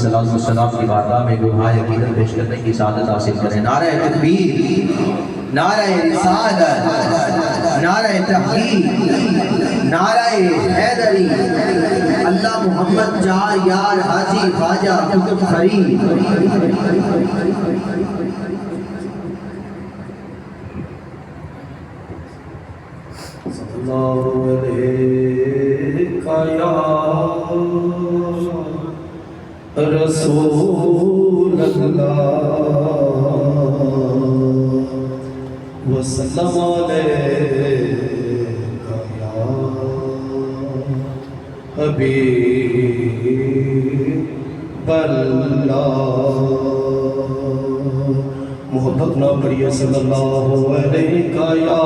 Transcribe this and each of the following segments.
अलैहिस्सलाम की बारगाह में दुआ यकीनन पेश करने की सादत हासिल करें। नारे तकबीर, नारे रिसालत, नारे तहकीक, नारे हैदरी, अल्लाह मोहम्मद जार यार हाजी ख्वाजा कुतुब फरीद। रसूल अल्लाह वसल्लम अलैका या हबीब अल्लाह। मोहब्बत ना पढ़िए सल्लल्लाहु अलैका या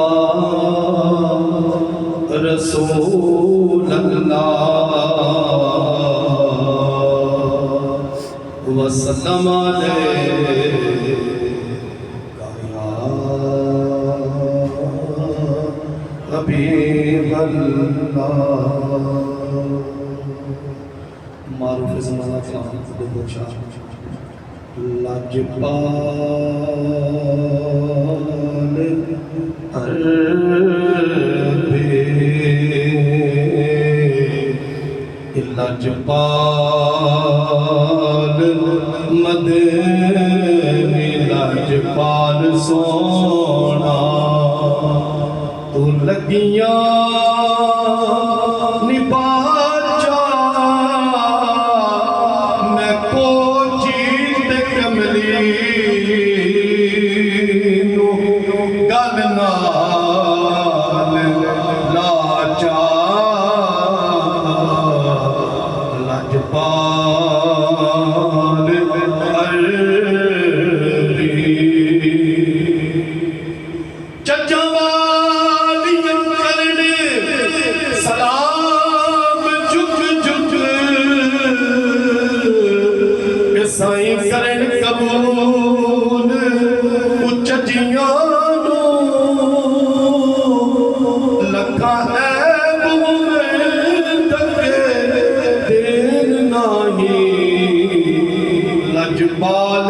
रसूल अल्लाह वसल्लम अलैका या हबीब अल्लाह। मारूफ ज़माना फ़लान खुद बोशा लजपाल लजपाल मदनी लजपाल सोना तू लगिया निबाचा मैं पोची ते कमली गल नाल लाचा लजपाल चचावालियम करने सलाम झुक झुक साईं करन कबूल उच्चियां लखा है लजपाल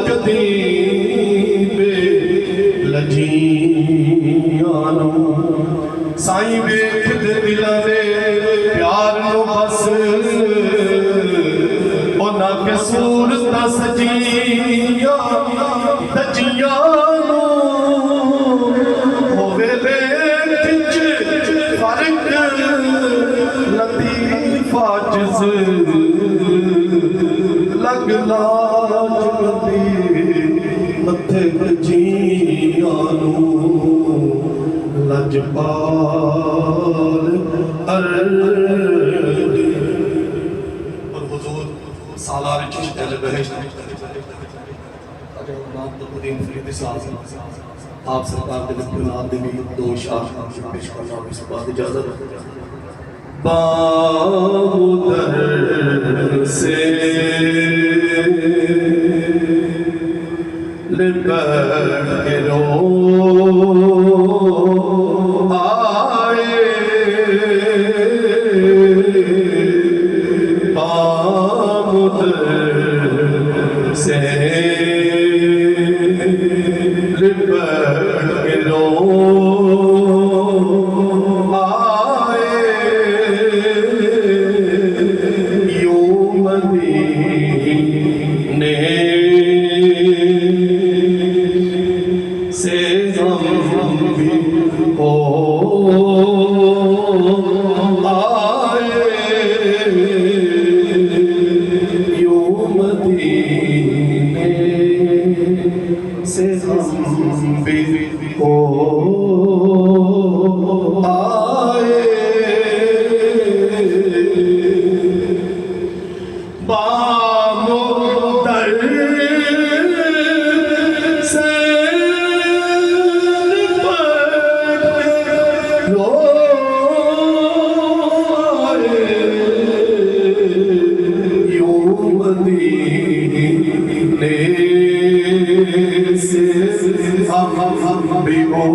कदीबे लजियानो साईं वेख दे दिलां दे प्यार नो बस ओना के सूरत सजिया तजियानो होवे विच फर्क लतीफा जिस लगला चुमती मथे बजियानू लजपाल और हुजूर सालार चिश्त अल बहश्त आप सरकार के नाम दे भी दो शाह पेश करना इस बात इजाजत बामुदर से लिपट के रो आए बामुदर से लिपट के रो से हम भी हो आए यूं मदीने से हम भी हो आए बामुदर से हम भी हो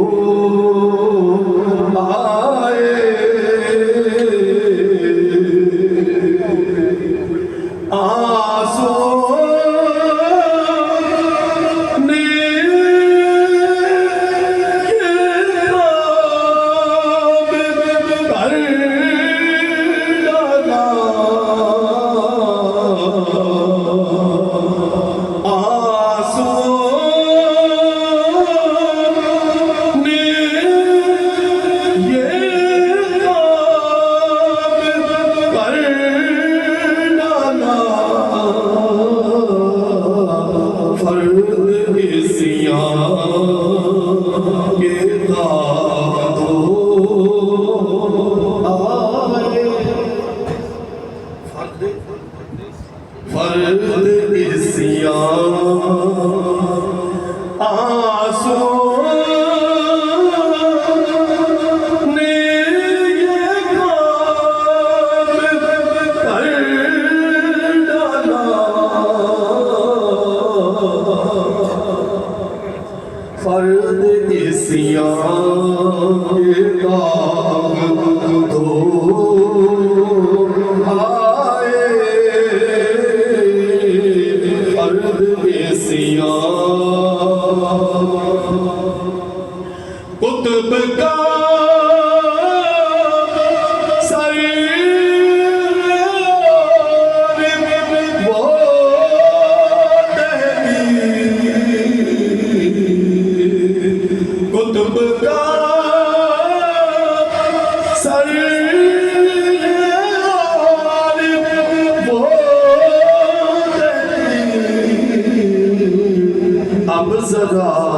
आए फर्द इस्यान आंसू ने ये काम कर डाला फर्द इस्यान के दाग धो आए फर्द इस्यान कुतुब का सर वो कुतुब का सर वो अब जरा